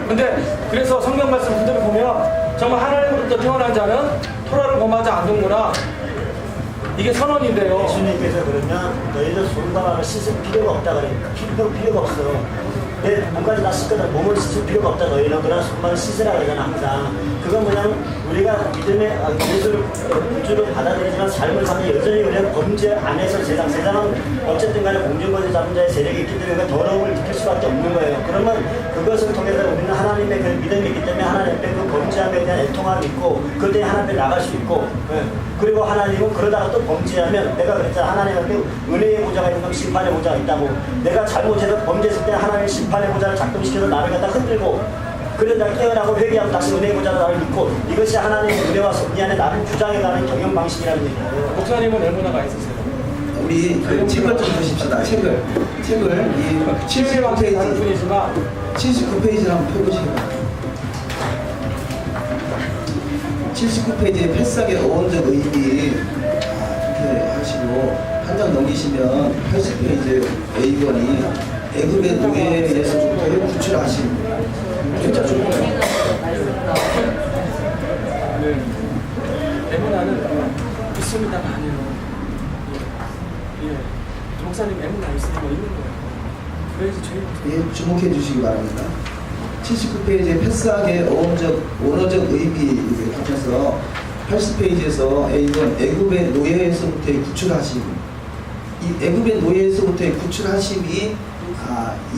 근데 그래서 성경 말씀 그대로 보면 정말 하나님으로부터 태어난 자는 토라를 범하지 않는구나. 이게 선언인데요. 예수님께서 그러면 너희들 손바닥을 씻을 필요가 없다 그러니까 필요가 없어. 내 몸까지 다 씻거든 몸을 씻을 필요가 없다 너희는 그러나 손발을 씻으라 그러잖아 항상. 그건 뭐냐면 우리가 믿음의 예수를 구주로 받아들이지만 삶을 사는 여전히 우리는 범죄 안에서 세상은 어쨌든 간에 공중권세 잡은 자의 세력이 있기 때문에 더러움을 느낄 수밖에 없는 거예요. 그러면 그것을 통해서 우리는 하나님의 그 믿음이 있기 때문에 하나님 앞에 그 범죄함에 대한 애통함이 있고 그때 하나님 앞에 나갈 수 있고 그리고 하나님은 그러다가 또 범죄하면 내가 그랬잖아 하나님 앞에 은혜의 보좌가 있는 건 심판의 보좌가 있다고. 내가 잘못해서 범죄했을 때 하나님의 심판의 보좌를 작동시켜서 나를 갖다 흔들고 그런 날 깨어나고 회개하면 다시 은혜의 보좌로 나를 믿고 이것이 하나님의 은혜와 섭리 안에 나를 주장해가는 경영 방식이라는 얘기예요. 목사님은 얼마나 있으세요? 우리 책을 좀 보십시다. 책을 이 79페이지 79페이지를 한번 펴보시면 79페이지에 패싹의 어원적 의미 이렇게 하시고 한 장 넘기시면 80페이지 A번이 애굽의 노예에서부터 구출하신 진짜 좋은 거예요. 에모나는 있습니다가 아니에요. 예. 목사님 에모나 있으면 있는 거예요. 그래서 제일 예, 주목해 주시기 바랍니다. 79페이지에 패스하게 언어적 의미 이렇게 하면서 80페이지에서 A번 애굽의 노예에서부터의 구출하심. 이 애굽의 노예에서부터의 구출하심이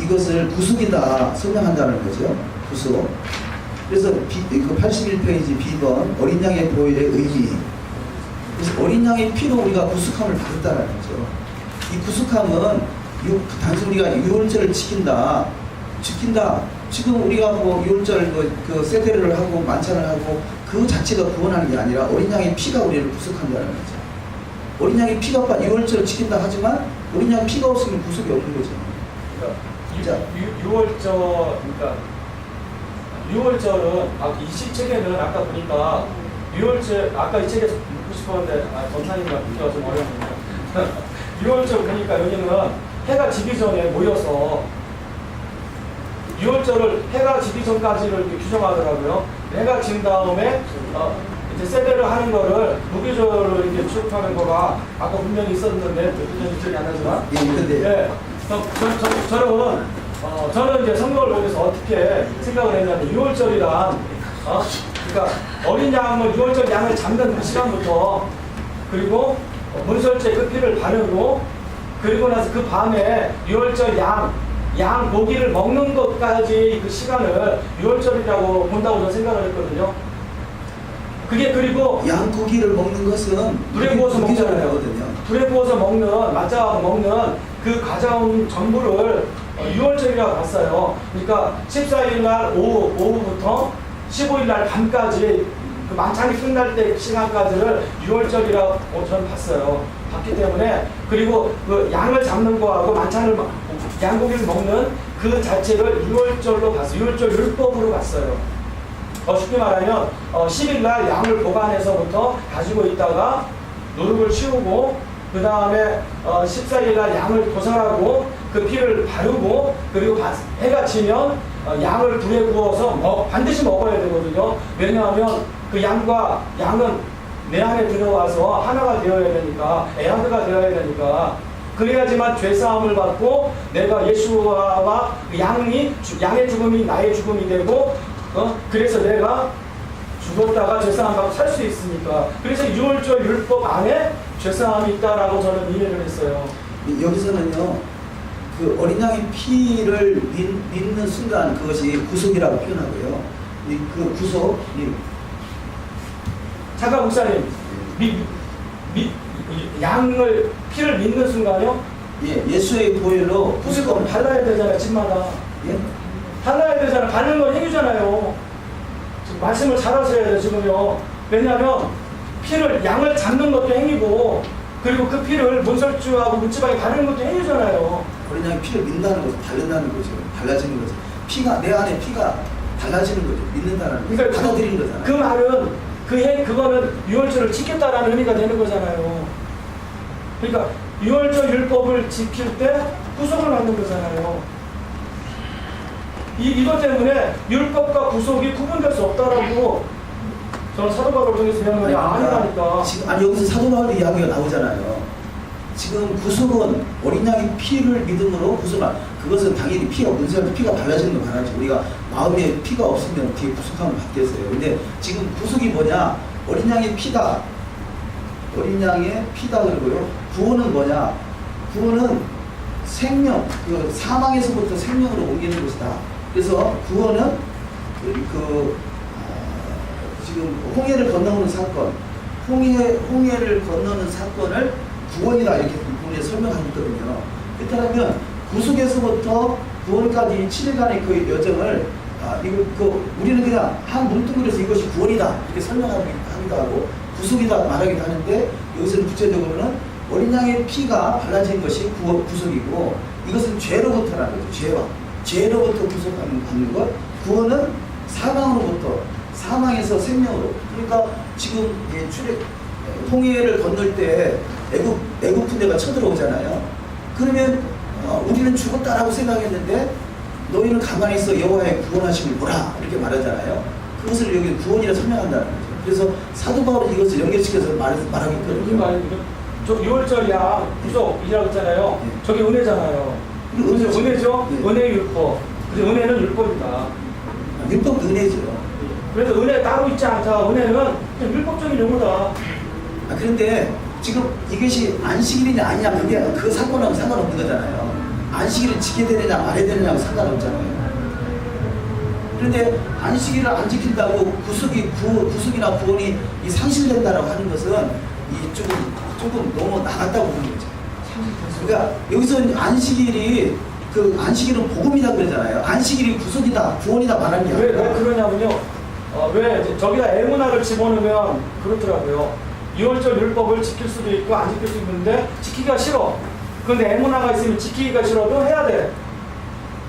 이것을 구속이다 설명한다는 거죠. 구속. 그래서 그 81페이지 B번 어린 양의 보혈의 의미. 그래서 어린 양의 피로 우리가 구속함을 받았다는 거죠. 이 구속함은 단순히 우리가 유월절을 지킨다. 지금 우리가 뭐 유월절 그 세대를 하고 만찬을 하고 그 자체가 구원하는 게 아니라 어린 양의 피가 우리를 구속한다는 거죠. 어린 양의 피가 유월절을 지킨다 하지만 어린 양 피가 없으면 구속이 없는 거죠. 유월절은 이 책에는 아까 보니까 유월절 아까 이 책에서 묻고 싶었는데 전사님과 묻기가 좀 어려웠는데 유월절 보니까 여기는 해가 지기 전에 모여서 유월절을 해가 지기 전까지를 이렇게 규정하더라고요. 해가 진 다음에 이제 세배를 하는 거를 무교절로 이렇게 취급하는 거가 아까 분명히 있었는데 기억이 안 나지만 예, 저는 이제 성경을 보면서 어떻게 생각을 했냐면 유월절이란 그러니까 어린 양을 유월절 양을 잡는 그 시간부터 그리고 문설주에 그 피를 바르고 그리고 나서 그 밤에 유월절 양 고기를 먹는 것까지 그 시간을 유월절이라고 본다고 저는 생각을 했거든요. 그게 그리고 양 고기를 먹는 것은 불에 구워서 먹잖아요. 거거든요. 불에 구워서 먹는 맞자하고 먹는 그 가져온 전부를 유월절이라고 봤어요. 그러니까 14일 날 오후부터 15일 날 밤까지 그 만찬이 끝날 때 시간까지를 유월절이라고 저는 봤어요. 봤기 때문에 그리고 그 양을 잡는 거하고 양고기를 먹는 그 자체를 유월절로 봤어요. 유월절 율법으로 봤어요. 쉽게 말하면 10일 날 양을 보관해서부터 가지고 있다가 노룩을 치우고 그 다음에 14일 날 양을 도살하고 그 피를 바르고 그리고 해가 지면 양을 불에 구워서 반드시 먹어야 되거든요. 왜냐하면 그 양과 양은 내 안에 들어와서 하나가 되어야 되니까 에라드가 되어야 되니까 그래야지만 죄사함을 받고 내가 예수와 양의 죽음이 나의 죽음이 되고 그래서 내가 죽었다가 죄사함 받고 살 수 있으니까 그래서 유월절 율법 안에 죄사함이 있다라고 저는 이해를 했어요. 여기서는요 그 어린 양의 피를 믿는 순간 그것이 구속이라고 표현하고요. 그 구속 잠깐 목사님 양을 피를 믿는 순간요? 예수의 보혈로 구속은 발라야 되잖아요. 집마다 발라야 되잖아요. 바르는 건 행위잖아요. 지금 말씀을 잘 하셔야 돼요. 지금요. 왜냐하면 양을 잡는 것도 행위고 그리고 그 피를 문설주하고 문지방에 바르는 것도 행위잖아요. 어린 양의 피를 믿는다는 것은 바른다는 거죠. 달라지는 거죠. 내 안에 피가 달라지는 거죠. 믿는다는 거죠. 그러니까 받아들이는 거잖아요. 그 말은 그거는 유월절을 지켰다라는 의미가 되는 거잖아요. 그러니까 유월절 율법을 지킬 때 구속을 받는 거잖아요. 이것 때문에 율법과 구속이 구분될 수 없다라고 저는 사도 바울을 통해서 배우는 게 아니라니까. 지금 아니 여기서 사도 바울의 이야기가 나오잖아요. 지금 구속은 어린 양의 피를 믿음으로 구속한, 그것은 당연히 피가 문제는 피가 발라지는 거 말하지. 우리가 마음에 피가 없으면 어떻게 구속함을 받겠어요. 근데 지금 구속이 뭐냐? 어린 양의 피다. 어린 양의 피다 그러고요. 구원은 뭐냐? 구원은 생명, 그 사망에서부터 생명으로 옮기는 것이다. 그래서 구원은 지금 홍해를 건너오는 사건, 홍해를 건너는 사건을 구원이다 이렇게 부분에 설명하고 있거든요. 그렇다면 구속에서부터 구원까지 7일간의 그 여정을 우리는 그냥 한 문둥그려서 이것이 구원이다 이렇게 설명하기도 하고 구속이다 말하기도 하는데, 여기서는 구체적으로는 어린 양의 피가 발라진 것이 구속이고, 이것은 죄로부터라는 거죠. 죄로부터 구속받는 것. 구원은 사망으로부터, 사망에서 생명으로. 그러니까 지금 홍해를 건널 때 애국 군대가 쳐들어오잖아요. 그러면 우리는 죽었다라고 생각했는데 너희는 가만히 있어 여호와의 구원하심을 보라 이렇게 말하잖아요. 그것을 여기 구원이라 설명한다는 거죠. 그래서 사도 바울은 이것을 연결시켜서 말하기 무슨 말이에요? 저 6월절이야 구속이라고 했잖아요. 네. 저게 은혜잖아요. 은혜죠? 네. 은혜의 율법. 그래서 은혜는 율법이다. 율법도 은혜죠. 그래서 은혜 따로 있지 않다. 은혜는 그냥 율법적인 용어다. 그런데 지금 이것이 안식일이냐 아니냐 그 사건하고 상관없는 거잖아요. 안식일을 지켜야 되느냐 말아야 되느냐하고 상관없잖아요. 그런데 안식일을 안 지킨다고 구속이나 구원이 상실된다라고 하는 것은 조금 너무 나갔다고 보는 거죠. 그러니까 여기서 안식일은 복음이다 그러잖아요. 안식일이 구속이다, 구원이다 말하는 게 왜 아니라. 그러냐면요. 왜 저기다 애문화를 집어넣으면 그렇더라고요. 6월절 율법을 지킬 수도 있고 안 지킬 수도 있는데 지키기가 싫어. 그런데 애문화가 있으면 지키기가 싫어도 해야 돼.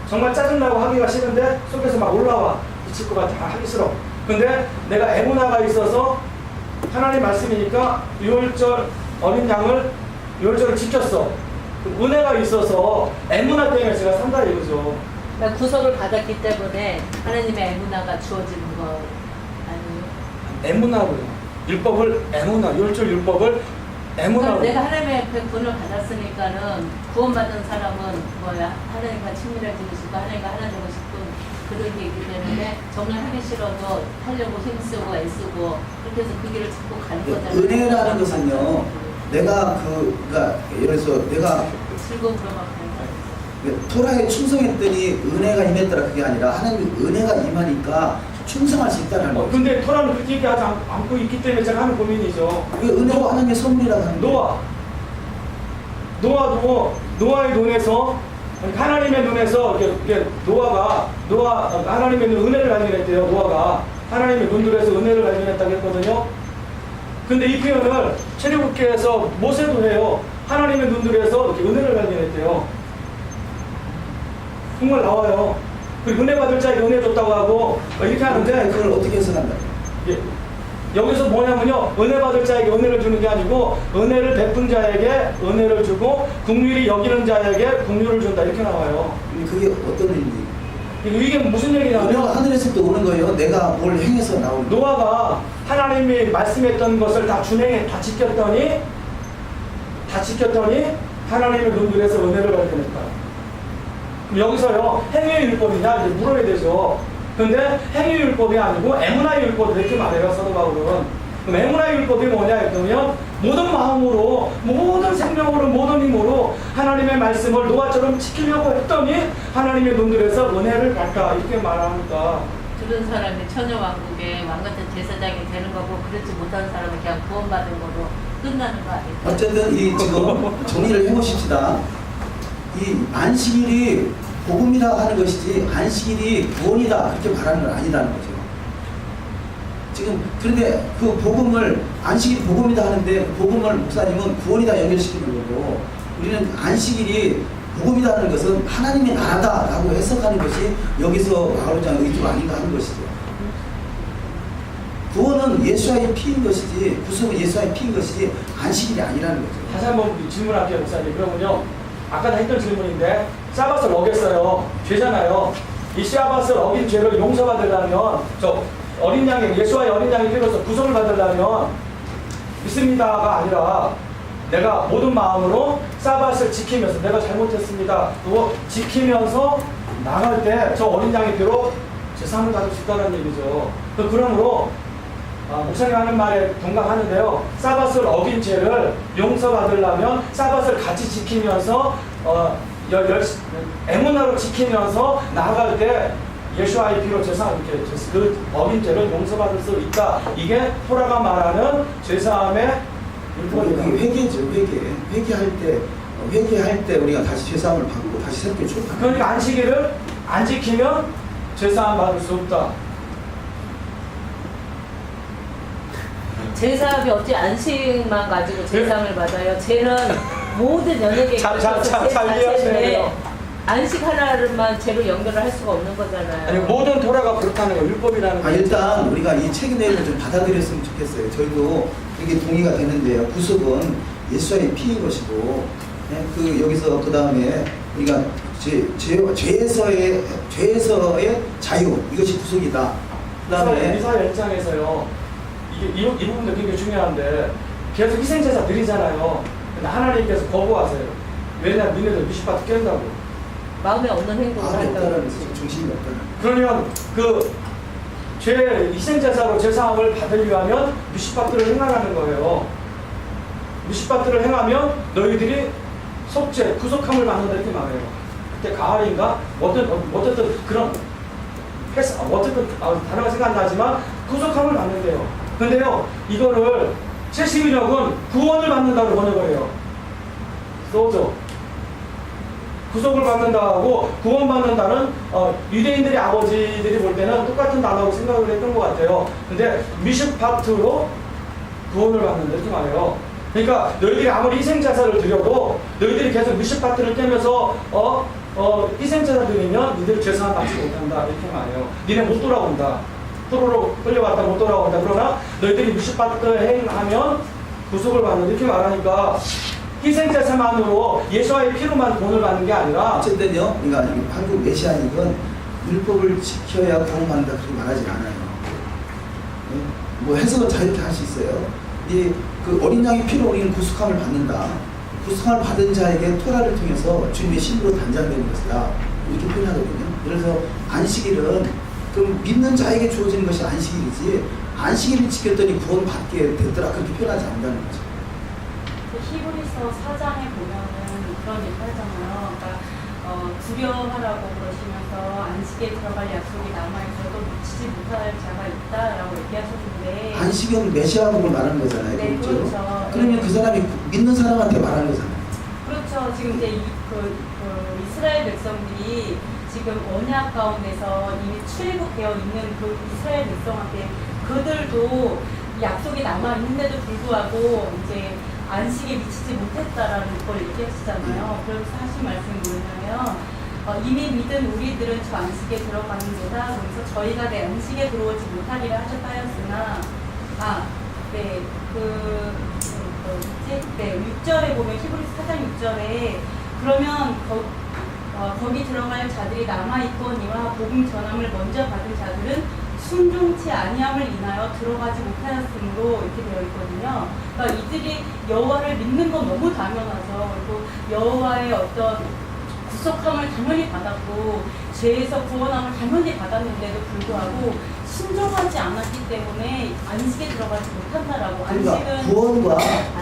정말 짜증나고 하기가 싫은데 속에서 막 올라와. 미칠 것 같아. 하기 싫어. 근데 내가 애문화가 있어서 하나님 말씀이니까 6월절 어린 양을 6월절을 지켰어. 은혜가 있어서 애문화 때문에 제가 산다 이거죠. 그러니까 구속을 받았기 때문에 하나님의 애문화가 주어지는 거 아니에요? 애문화고요. 율법을 애문화, 6월절 율법을 애문화로. 그러니까 내가 하나님의 구원을 받았으니까는 구원받은 사람은 하나님과 친밀해지고 싶고 하나님과 하나 되고 싶은 그런 게 있기 때문에 정말 하기 싫어도 하려고 힘쓰고 애쓰고 그렇게 해서 그 길을 찾고 가는 거잖아요. 은혜라는 것은요, 그러니까 예를 들어서 내가 즐거운 그런 거 가는 토라에 충성했더니 은혜가 임했더라 그게 아니라 하나님 은혜가 임하니까 충성할 수 있다는 거죠. 근데 토라는 그렇게 얘기하지 않고 있기 때문에 제가 하는 고민이죠. 은혜가 하나님의 선물이라고 하는 거예요. 노아도 노아의 눈에서 하나님의 눈에서 이렇게 노아가 하나님의 은혜를 발견했대요. 노아가 하나님의 눈들에서 은혜를 발견했다고 했거든요. 근데 이 표현을 출애굽기에서 모세도 해요. 하나님의 눈들에서 이렇게 은혜를 발견했대요. 정말 나와요. 그리고 은혜 받을 자에게 은혜 줬다고 하고 이렇게 하는데 그걸 어떻게 해석한다? 여기서 뭐냐면요, 은혜 받을 자에게 은혜를 주는 게 아니고 은혜를 베푼 자에게 은혜를 주고 긍휼히 여기는 자에게 긍휼을 준다 이렇게 나와요. 그게 어떤 의미예요? 이게 무슨 얘기냐면 은혜가 하늘에서도 오는 거예요. 내가 뭘 행해서 나오는 거예요. 노아가 하나님이 말씀했던 것을 다 다 지켰더니 하나님의 눈들에서 은혜를 발견했다. 그럼 여기서요, 행위의 율법이냐 이제 물어야 되죠. 근데 행위 율법이 아니고 애문화의 율법 이렇게 말해요, 사도 바울은. 그럼 애문화의 율법이 뭐냐 했더니 모든 마음으로, 모든 생명으로, 모든 힘으로 하나님의 말씀을 노아처럼 지키려고 했더니 하나님의 눈들에서 은혜를 받다 이렇게 말하니까. 그런 사람이 천여왕국의 왕 같은 제사장이 되는 거고 그렇지 못한 사람은 그냥 구원받은 거로 끝나는 거 아니에요? 어쨌든 지금 정리를 해보십시다. 이 안식일이 복음이라 하는 것이지 안식일이 구원이다 그렇게 말하는 건 아니라는 거죠. 지금 그런데 그 복음을 안식일이 복음이다 하는데 그 복음을 목사님은 구원이다 연결시키는 거고, 우리는 안식일이 복음이다 하는 것은 하나님의 나라다라고 해석하는 것이 여기서 바울장 의도가 아닌가 하는 것이죠. 구원은 예수와의 피인 것이지, 구속은 예수와의 피인 것이지 안식일이 아니라는 거죠. 다시 한번 질문할게요, 목사님. 그러면요, 아까 다 했던 질문인데 사바스를 어겼어요. 죄잖아요. 이 시아바스를 어긴 죄를 용서받으려면 저 어린 양의 예수와의 어린 양의 피로서 구속을 받으려면 믿습니다가 아니라 내가 모든 마음으로 사밧을 지키면서 내가 잘못했습니다. 그거 지키면서 나갈 때 저 어린 양의 피로 제사함을 받을 수 있다는 얘기죠. 그러므로 목사님 하는 말에 동감하는데요. 사밧을 어긴 죄를 용서받으려면 사밧을 같이 지키면서 애문화로 지키면서 나아갈 때 예수와의 피로 제사함 이렇게 그 어긴 죄를 용서받을 수 있다. 이게 토라가 말하는 제사함의 율법이다. 회개죠, 회개할 때 우리가 다시 죄사함을 받고 다시 새롭게 출발. 그러니까 안식일을 안 지키면 제사함 받을 수 없다. 제사함이 어찌 안식만 가지고 제사함을 받아요? 죄는 모든 연예계 잘 이해하시네요. 안식 하나만 죄로 연결을 할 수가 없는 거잖아요. 아니 모든 토라가 그렇다는 거 율법이라는 거. 일단 우리가 이 책 내용을 좀 받아들였으면 좋겠어요. 저희도 이게 동의가 되는데요. 구속은 예수의 피인 것이고, 여기서 그 다음에 우리가 죄에서의 자유, 이것이 구속이다. 그 다음에 이사야 1장에서요. 이 부분도 굉장히 중요한데 계속 희생제사 드리잖아요. 근데 하나님께서 거부하세요. 왜냐하면 니네들 미식밭을 깬다고. 마음에 없는 행동을 마음이 한다고. 없다는 중심이 없다는. 그러면 죄 희생제사로 제사함을 받으려 하면 미식밭들을 행하라는 거예요. 미식밭들을 행하면 너희들이 속죄, 구속함을 받는다 이렇게 말해요. 그때 가을인가? 어쨌든 그런 단어가 생각나지만 구속함을 받는데요. 근데요, 이거를 70인역은 구원을 받는다고 번역을 해요. 소죠. 구속을 받는다고 구원받는다는 유대인들의 아버지들이 볼 때는 똑같은 단어라고 생각을 했던 것 같아요. 근데 미슈파트로 구원을 받는다 이렇게 말해요. 그러니까 너희들이 아무리 희생제사를 드려도 너희들이 계속 미슈파트를 깨면서 희생제사 드리면 니들 죄사함 받지 못한다 이렇게 말해요. 니네 못 돌아온다. 프로로 끌려갔다 못 돌아온다. 그러나 너희들이 미슈파트 행하면 구속을 받는다 이렇게 말하니까 희생제사만으로 예수와의 피로만 돈을 받는 게 아니라 어쨌든요, 그러니까 한국 메시아닉은 율법을 지켜야 구원받는다 그렇게 말하지 않아요. 뭐 해석은 자유롭게 할 수 있어요. 그 어린 양의 피로 우리는 구속함을 받는다. 구속함을 받은 자에게 토라를 통해서 주님의 신부로 단장되는 것이다. 이렇게 표현하거든요. 그래서 안식일은 그 믿는 자에게 주어지는 것이 안식일이지 안식일을 지켰더니 구원받게 됐더라 그렇게 표현하지 않는다는 거죠. 히브리서 4장에 보면은 그런 얘기 하잖아요. 그러니까 두려워하라고 그러시면서 안식에 들어갈 약속이 남아있어도 놓치지 못할 자가 있다라고 얘기하셨는데 안식은 메시아복을 말하는 거잖아요. 네, 그렇죠. 그러면 그 사람이 믿는 사람한테 말하는 거잖아요. 그렇죠. 지금 이제 이스라엘 백성들이 지금 언약 가운데서 이미 출애굽되어 있는 그 이스라엘 백성한테 그들도 약속이 남아있는데도 불구하고 이제 안식에 미치지 못했다라는 걸 얘기하시잖아요. 그래서 하신 말씀이 뭐냐면 이미 믿은 우리들은 저 안식에 들어가는 데다 그래서 저희가 내 안식에 들어오지 못하리라 하셨다 하였으나 네, 6절에 보면 히브리서 4장 6절에 그러면 거기 들어갈 자들이 남아있거니와 복음 전함을 먼저 받은 자들은 순종치 아니함을 인하여 들어가지 못하였으므로 이렇게 되어 있거든요. 그러니까 이들이 여호와를 믿는 건 너무 당연하죠. 그리고 여호와의 어떤 구속함을 당연히 받았고 죄에서 구원함을 당연히 받았는데도 불구하고 순종하지 않았기 때문에 안식에 들어가지 못한다라고. 그러니까 안식은 구원과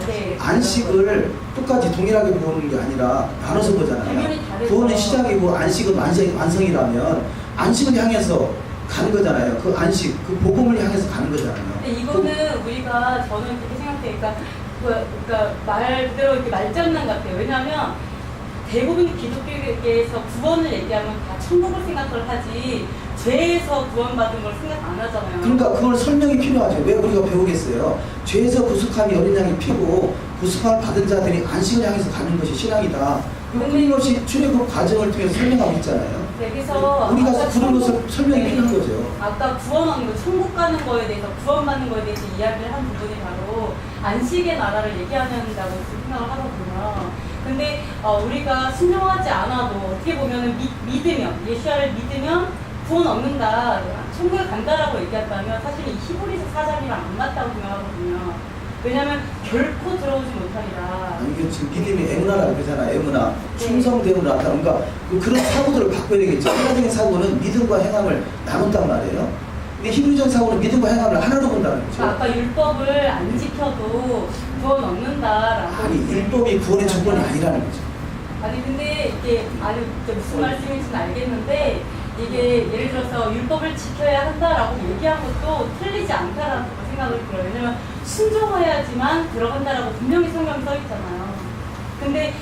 네, 안식을 똑같이 동일하게 보는 게 아니라 나눠서 보잖아요. 당연히 다르죠. 구원은 시작이고 안식은 완성이라면 안식을 향해서 가는 거잖아요. 그 안식, 그 복음을 향해서 가는 거잖아요. 근데 이거는 우리가 저는 그렇게 생각해요. 그러니까 말 그대로 이렇게 말장난 같아요. 왜냐하면 대부분 기독교계에서 구원을 얘기하면 다 천국을 생각을 하지 죄에서 구원받은 걸 생각 안 하잖아요. 그러니까 그걸 설명이 필요하죠. 왜 우리가 배우겠어요? 죄에서 구속함이 어린 양이 피고 구속함을 받은 자들이 안식을 향해서 가는 것이 신앙이다. 끊임없이 출애굽 과정을 통해서 설명하고 있잖아요. 네, 그래서 우리가 그런 것을 설명이 필요한 거죠. 아까 구원하는 거, 천국 가는 거에 대해서 구원받는 거에 대해서 이야기를 한 부분이 바로 안식의 나라를 얘기한다고 생각을 하거든요. 근데 우리가 순종하지 않아도 어떻게 보면은 믿으면, 예수와를 믿으면 구원 얻는다, 천국에 간다라고 얘기했다면 사실 이 히브리서 4장이랑 안 맞다고 생각하거든요. 왜냐면 결코 들어오지 못하리라. 아니, 이게 지금 믿음이 에무나라고 그러잖아. 에무나. 충성됨으로 나타나. 그러니까 그런 사고들을 바꿔야 되겠죠. 하나적인 사고는 믿음과 행함을 나눈단 말이에요. 근데 히브리적 사고는 믿음과 행함을 하나로 본다는 거죠. 아까 율법을 안 지켜도 구원 얻는다라고. 아니, 율법이 구원의 조건이 아니라는 거죠. 아니 근데 이게 아니 무슨 말씀인지는 알겠는데 이게 예를 들어서 율법을 지켜야 한다라고 얘기한 것도 틀리지 않다라고 생각을 들어요. 왜냐면 순종해야지만 들어간다라고 분명히 성경에 써 있잖아요. 근데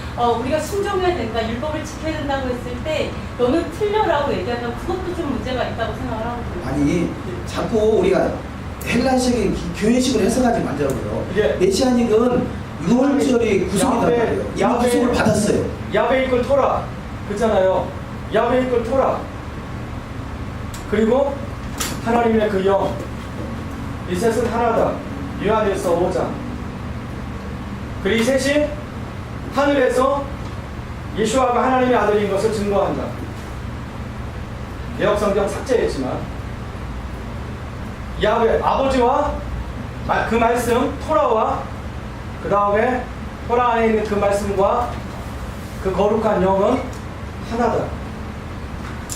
우리가 순종해야 된다, 율법을 지켜야 된다고 했을 때 너는 틀려라고 얘기하면 그것도 좀 문제가 있다고 생각을 하거든요. 아니, 자꾸 우리가 헬라식의 교회식으로 해석하지 말자고요. 이게 메시아닉은 6월절이 구속이단 말이에요. 이미 구속을 받았어요. 야베 이끌 토라 그렇잖아요. 야베 이끌 토라. 그리고 하나님의 그 영. 이 셋은 하나다. 요한일서 5장. 그리고 이 셋이 하늘에서 예수와가 하나님의 아들인 것을 증거한다. 개혁성경 삭제했지만 야베 아버지와 그 말씀 토라와 그 다음에 토라 안에 있는 그 말씀과 그 거룩한 영은 하나다.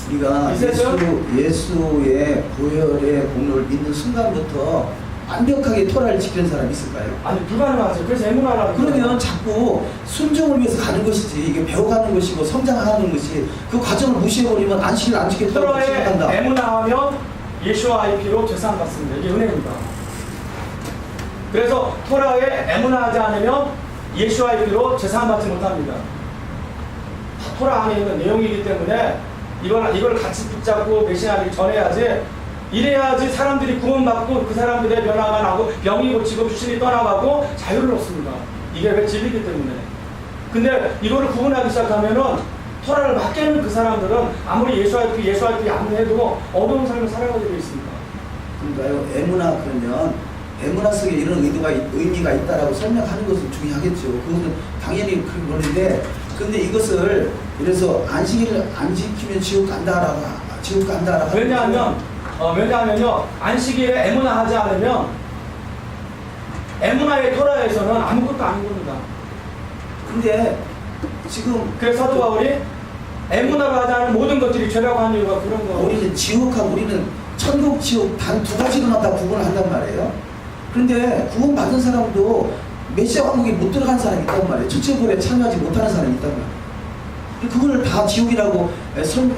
우리가 이 셋은 예수의 보혈의 공로를 믿는 순간부터 완벽하게 토라를 지키는 사람이 있을까요? 아니 불가능하죠. 그래서 에무나라는 그러면 자꾸 순종을 위해서 가는 것이지, 이게 배워가는 것이고 성장하는 것이, 그 과정을 무시해버리면 안식을 안 지켰다고 토라에 생각한다. 에무나하면 예수와의 피로 죄상 받습니다. 이게 은혜입니다. 그래서 토라에 에무나하지 않으면 예수와의 피로 죄상 받지 못합니다. 토라 안에 있는 내용이기 때문에 이걸 같이 붙잡고 메시아를 전해야지. 이래야지 사람들이 구원받고 그 사람들의 변화가 나고 병이 고치고 귀신이 떠나가고 자유를 얻습니다. 이게 왜 진리기 때문에. 근데 이거를 구분하기 시작하면은 토라를 막 깨는 그 사람들은 아무리 예수와의 피 아무리 해도 어려운 삶을 살아가게 되어 있습니다. 그러니까요, 에무나 그러면 에무나 속에 이런 의미가 있다라고 설명하는 것은 중요하겠죠. 그것은 당연히 그런 건데, 근데 이것을 그래서 안식일을 안 지키면 지옥 간다라고 왜냐하면요 안식일에 에무나 하지 않으면 에무나의 토라에서는 아무것도 아닌 겁니다. 근데 지금 그래서 사도 바울이 에무나를 하지 않은 모든 것들이 죄라고 하는 이유가 그런 거. 우리는 지옥하고 우리는 천국 지옥 단 두 가지로만 다 구분을 한단 말이에요. 그런데 구원 받은 사람도 메시아 왕국에 못 들어간 사람이 있단 말이에요. 첫째 부에 참여하지 못하는 사람이 있단 말이에요. 그걸 다 지옥이라고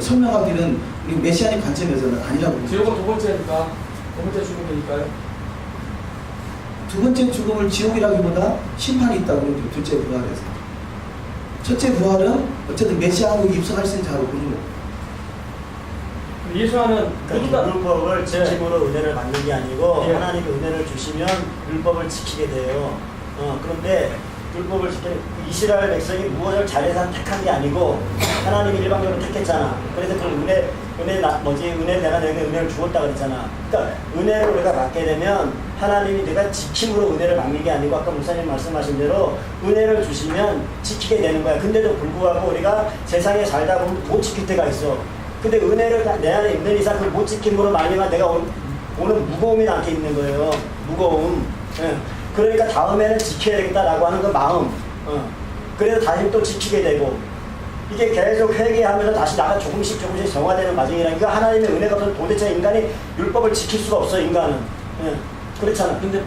설명하기는 우리 메시아의 관점에서는 아니라고 봅니다. 지옥은 두 번째니까, 두 번째 죽음이니까요. 두 번째 죽음을 지옥이라기보다 심판이 있다고 그러죠. 둘째 부활에서. 첫째 부활은 어쨌든 메시아 왕국에 입성할 수 있는 자로 보는 거예요. 예수와는 그러니까 율법을 네. 지킴으로 은혜를 받는 게 아니고 예. 하나님이 은혜를 주시면 율법을 지키게 돼요. 그런데 율법을 지키는 이스라엘 백성이 무엇을 잘해서 택한 게 아니고 하나님이 일방적으로 택했잖아. 그래서 그 은혜 내가 너에게 은혜를 주었다 그랬잖아. 그러니까 은혜를 우리가 받게 되면 하나님이 내가 지킴으로 은혜를 받는 게 아니고 아까 목사님 말씀하신 대로 은혜를 주시면 지키게 되는 거야. 근데도 불구하고 우리가 세상에 살다 보면 못 지킬 때가 있어. 근데 은혜를 내 안에 있는 이상 그걸 못 지킴으로 말미암아 내가 오는 무거움이 나한테 있는 거예요. 무거움. 예. 그러니까 다음에는 지켜야 되겠다라고 하는 그 마음. 그래서 다시 또 지키게 되고 이게 계속 회개하면서 다시 나가 조금씩 정화되는 과정이라니까. 하나님의 은혜가 없어서 도대체 인간이 율법을 지킬 수가 없어. 인간은. 예. 그렇잖아. 근데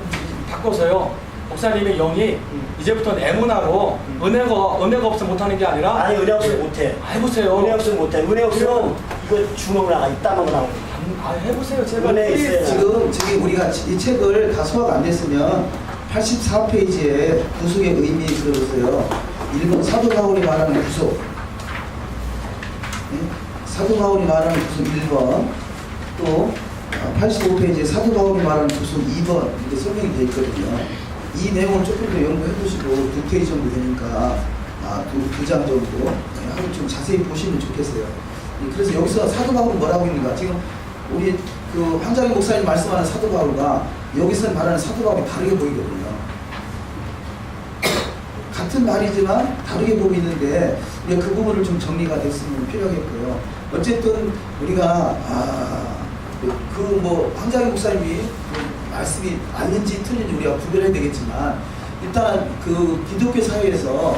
바꿔서요. 목사님의 영이 이제부터는 에무나로 은혜가 없으면 못하는 게 아니라 아니 은혜 없으면 못해. 해보세요. 은혜 없으면 못해. 은혜 없으면 이거 주먹으로 나가. 이따먹으로 나가. 해보세요. 제발. 은혜 있어요. 지금 우리가 이 책을 다 소화가 안 됐으면 84페이지에 구속의 의미 들어보세요. 1번 사도 바울이 말하는 구속. 사도 바울이 말하는 구속 1번. 또 85페이지에 사도 바울이 말하는 구속 2번. 이렇게 설명이 되어 있거든요. 이 내용을 조금 더 연구해 보시고 2페이지 정도 되니까 두 장 정도 한번 좀 자세히 보시면 좋겠어요. 그래서 여기서 사도 바울은 뭐라고 있는가? 지금 우리 그 황장희 목사님 말씀하는 사도 바울과 여기서 말하는 사도 바울이 다르게 보이거든요. 같은 말이지만 다르게 보이는데 그 부분을 좀 정리가 됐으면 필요하겠고요. 어쨌든 우리가 그 뭐 황자기 목사님이 그 말씀이 맞는지 틀린지 우리가 구별해야 되겠지만 일단 그 기독교 사회에서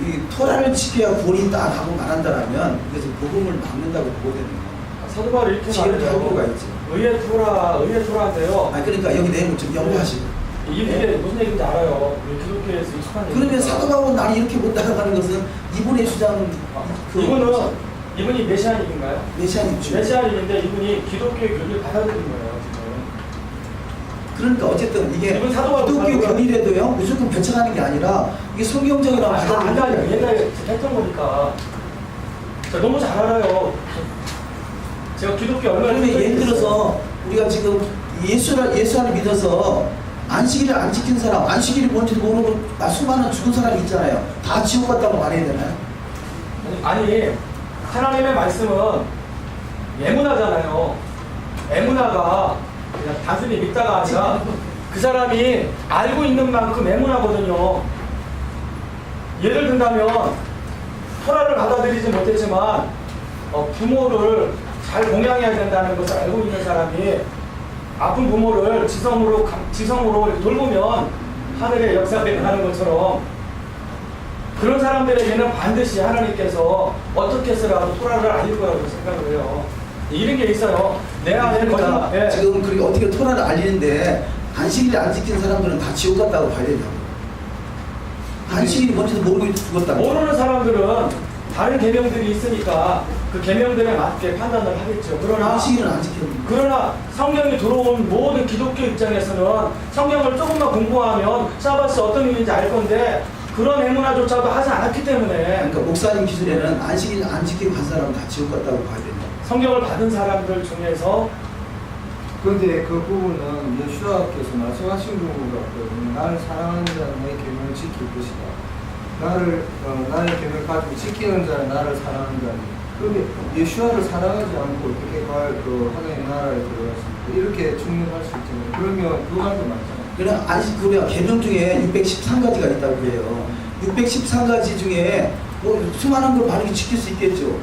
이 토라를 지켜야 구원이 있다 하고 말한다라면 그래서 복음을 막는다고 보거든요. 사도 바울이 이렇게 지혜를 할 필요가 말해요. 있지. 의의 토라인데요. 그러니까 여기 내용을 좀 연구하시고. 이게 무슨 얘기인지 알아요. 우리 기독교에서 익숙한 그러면 얘기니까. 사도 바울은 나를 이렇게 못 따라가는 것은 이분의 주장 이분이 메시아닉인가요? 메시아니죠. 메시아닉인데 이분이 기독교의 교리를 받아들인 거예요. 지금. 그러니까 어쨌든 이게 이분 사도 바울 기독교 사도가- 교리라도요 무조건 배척하는 게 아니라 이게 성경적이라고 아니 옛날에 했던 거니까 너무 잘 알아요. 제가 기독교 얼마나 그러면 예를 들어서 우리가 지금 예수를 믿어서 안식일을 안 지킨 사람, 안식일이 뭔지도 모르고 수많은 죽은 사람이 있잖아요. 다 지옥 갔다고 말해야 되나요? 아니 하나님의 말씀은 예문하잖아요. 예문하가 그냥 단순히 믿다가 아니라 그 사람이 알고 있는 만큼 예문하거든요. 예를 든다면 토라를 받아들이지 못했지만 부모를 잘 공양해야 된다는 것을 알고 있는 사람이 아픈 부모를 지성으로 이렇게 돌보면 하늘의 역사가 일어나는 것처럼 그런 사람들에게는 반드시 하나님께서 어떻게 해서라도 토라를 알릴 거라고 생각을 해요. 이런 게 있어요. 내 안에는 그러니까 예. 지금 그렇게 어떻게 토라를 알리는데 안식일을 안 지킨 사람들은 다 지옥 갔다고 봐야 되냐고. 안식일이 뭔지도 모르고 죽었다고. 모르는 사람들은 다른 계명들이 있으니까 그 계명들에 맞게 판단을 하겠죠. 그러나 안식일은 안 지켰는데. 그러나 성경이 들어온 모든 기독교 입장에서는 성경을 조금만 공부하면 사바스 어떤 의미인지 알 건데 그런 애문화조차도 하지 않았기 때문에 그러니까 목사님 기준에는 안식일 안 지키고 간 사람은 다 지옥 갔다고 봐야 된다. 성경을 받은 사람들 중에서 그런데 그 부분은 예수와께서 말씀하신 부분 같거든요. 나를 사랑하는 자는 내 계명을 지킬 것이다. 나의 계명을 가지고 지키는 자는 나를 사랑하는 자니. 그런데 예수와를 사랑하지 않고 어떻게 하나님의 나라에 들어갔습니까? 이렇게 증명할 수 있잖아요. 그러면 그 말도 맞잖아요. 그냥 안식 그냥 계명 중에 613가지가 있다고 해요. 613가지 중에 뭐 수많은 걸 많이 지킬 수 있겠죠.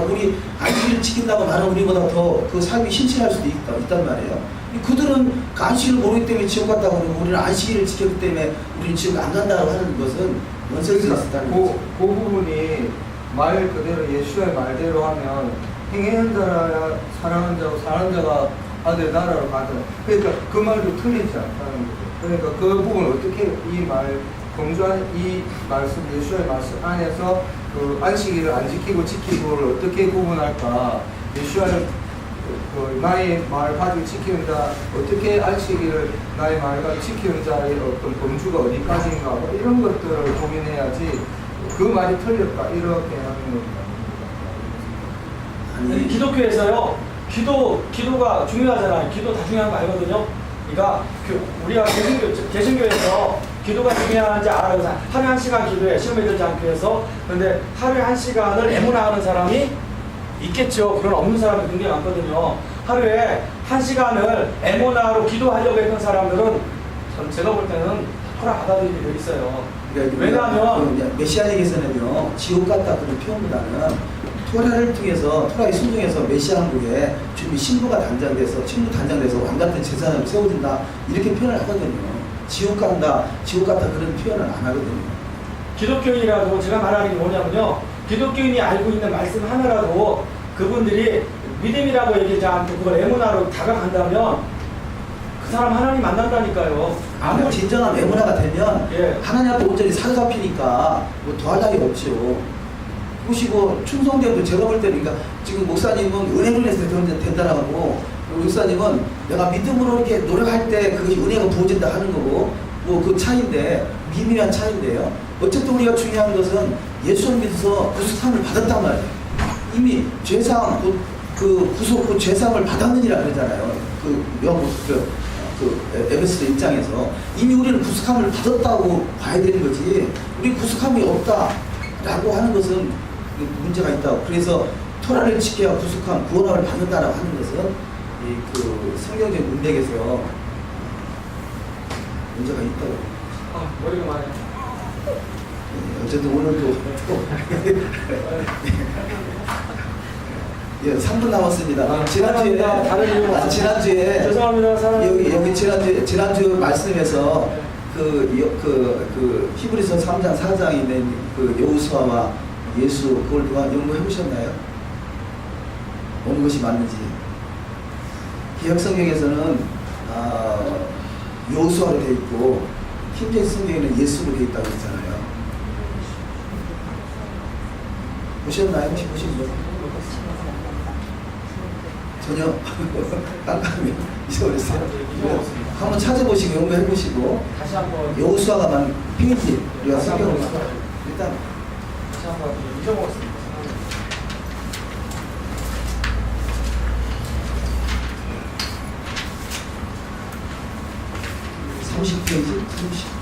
우리 안식일을 지킨다고 하는 우리보다 더 그 삶이 신실할 수도 있단 말이에요. 그들은 그 안식일을 모르기 때문에 지옥 갔다고 하고 우리는 안식일을 지켰기 때문에 우리는 지옥 안 간다고 하는 것은 원성이 있었다는 거죠. 그 부분이 말 그대로 예수의 말대로 하면 행하는 자라 사랑하는 자고 사랑하는 자가 아들 나라로 가다. 그러니까 그 말도 틀리지 않다는 거죠. 그러니까 그 부분 어떻게 이 말씀 예수의 말씀 안에서 그 안식일을 안 지키고 지키고를 어떻게 구분할까? 예수와는 나의 말을 가지고 지키는 자 어떻게 안식일을 나의 말을 가지고 지키는 자의 어떤 범주가 어디까지인가 뭐 이런 것들을 고민해야지 그 말이 틀렸다 이렇게 하는 겁니다. 아니, 기독교에서요 기도가 중요하잖아요. 기도 다 중요한 거 알거든요. 그러니까 우리가 개신교에서 기도가 중요한지 알아요. 하루에 1시간 기도해 시험에 들지 않기 위해서. 그런데 하루에 1시간을 애문화하는 사람이 있겠죠. 그런 없는 사람이 굉장히 많거든요. 하루에 1시간을 애문화로 기도하려고 했던 사람들은 제가 볼 때는 토라 받아들이게 돼 있어요. 그러니까 왜냐하면 메시아닉에서는요 지옥 갔다 그런 표현보다는 토라를 통해서 토라에 순종해서 메시아 한국에 주님이 신부가 단장돼서 왕 같은 재산을 세워준다 이렇게 표현을 하거든요. 지옥 갔다 그런 표현을 안 하거든요. 기독교인이라도 제가 말하는 게 뭐냐면요. 기독교인이 알고 있는 말씀 하나라도 그분들이 믿음이라고 얘기하지 않고 그걸 애문화로 다가간다면 그 사람 하나님 만난다니까요. 아무 진정한 애문화가 되면 예. 하나님 앞에 온전히 사로잡히니까 뭐 더할 나위 없죠. 보시고 충성되고 제가 볼 때는 그러니까 지금 목사님은 은혜로 인해서 된다라고 목사님은 내가 믿음으로 이렇게 노력할 때 그것이 은혜가 부어진다 하는 거고 뭐 그 차이인데 미미한 차이인데요. 어쨌든 우리가 중요한 것은 예수를 믿어서 구속함을 받았단 말이에요. 이미 죄상 그 구속 그 죄상을 받았느니라 그러잖아요. 에베소 입장에서 이미 우리는 구속함을 받았다고 봐야 되는 거지. 우리 구속함이 없다라고 하는 것은 문제가 있다고. 그래서 토라를 지켜야 구원함을 받는다라고 하는 것은 그 성경적 문맥에서 문제가 있다고. 머리가 많이. 어쨌든 오늘도 예, 3분 남았습니다. 아, 지난주에 사랑합니다. 다른 이유 없어요. 지난주에 죄송합니다. 사랑합니다. 여기 지난주 말씀에서 그 히브리서 3장 4장에 있는 그 여호수아와 예수 그걸 누가 연구해 보셨나요? 어느 것이 맞는지. 개혁 성경에서는 여호수아로 되어 있고 킹제임 성경에는 예수로 되어 있다고 했잖아요. 보셨나요? 혹시 보신 분? 전혀 깜깜이 잊어버렸어요. 한번 찾아보시고 연구해 보시고 다시 한번 여호수아가 만 페이지 우리가 성경을 일단 다시 한번 잊어먹었습니다. 30페이지 30.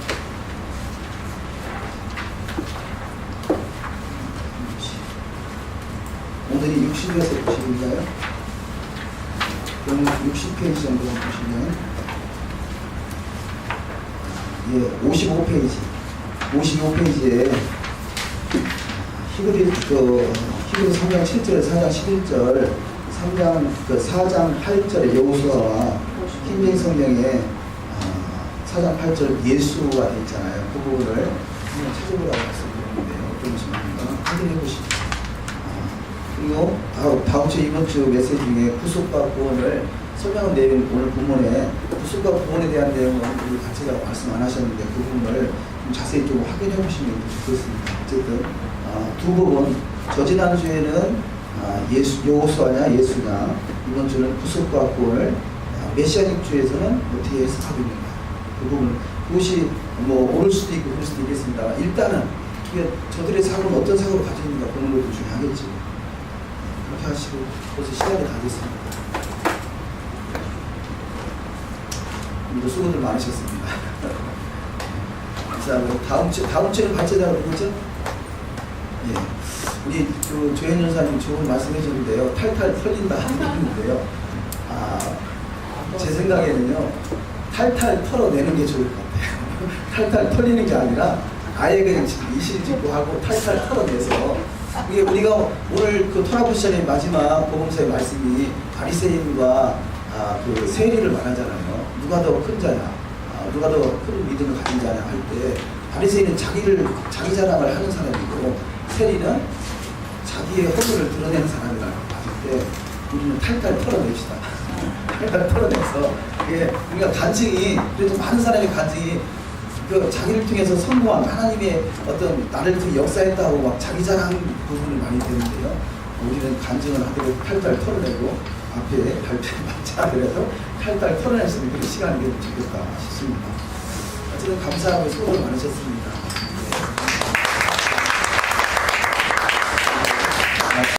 오늘이 60에서 보시는가요? 그럼 60페이지 정도 보시면 예, 55페이지 55페이지에 히브리 3장 7절 4장 11절 4장 8절의 여호수아와 킹제임 성경에 4장 8절 예수가 되어 있잖아요. 그 부분을 한번 찾아보라고 말씀드렸는데요. 어떤 것인가 확인해 보시죠. 그리고 다음 주 이번 주 메시지 중에 구속과 구원을 설명한 내용 오늘 본문에 구속과 구원에 대한 내용은 우리 같이가 말씀 안 하셨는데 그 부분을 좀 자세히 좀 확인해 보시면 좋겠습니다. 어쨌든 두 부분 저지난주에는 여호수아냐 예수냐 이번 주는 구속과 구원을 메시아닉 주에서는 어떻게 해석하고 있는가 그 부분 그것이 뭐 옳을 수도 있고 그럴 수도 있겠습니다. 일단은 저들의 사고는 어떤 사고를 가지고 있는가 보는 것도 중요하겠죠. 그렇게 하시고 벌써 시간이 다 됐습니다. 오늘도 수고들 많으셨습니다. 자, 다음 주에 발제자가 누구죠? 예, 우리 그 조현 연사님 좋은 말씀해 주는데요. 탈탈 털린다 하는데요. 제 생각에는요. 탈탈 털어내는 게 좋을 것 같아요. 탈탈 털리는 게 아니라 아예 그냥 이실직고 하고 탈탈 털어내서 이게 우리가 오늘 그 토라쿠션의 마지막 복음서의 말씀이 바리새인과 그 세리를 말하잖아요. 누가 더 큰 자냐, 누가 더 큰 믿음을 가진 자냐 할 때 바리새인은 자기 자랑을 하는 사람이고 세리는 자기의 허물을 드러내는 사람이라고 봤을 때 우리는 탈탈 털어냅시다. 탈탈 털어내서 이게 우리가 간증이 그래도 많은 사람의 간증이 그 자기를 통해서 성공한 하나님의 어떤 나를 통해 역사했다고 막 자기 자랑 부분이 많이 되는데요. 우리는 간증을 하더라도 탈탈 털어내고 앞에 발표에 맞지 않더라도 탈탈 털어낼 수 있는 그런 시간이 되면 좋겠다 싶습니다. 어쨌든 감사하고 수고 많으셨습니다.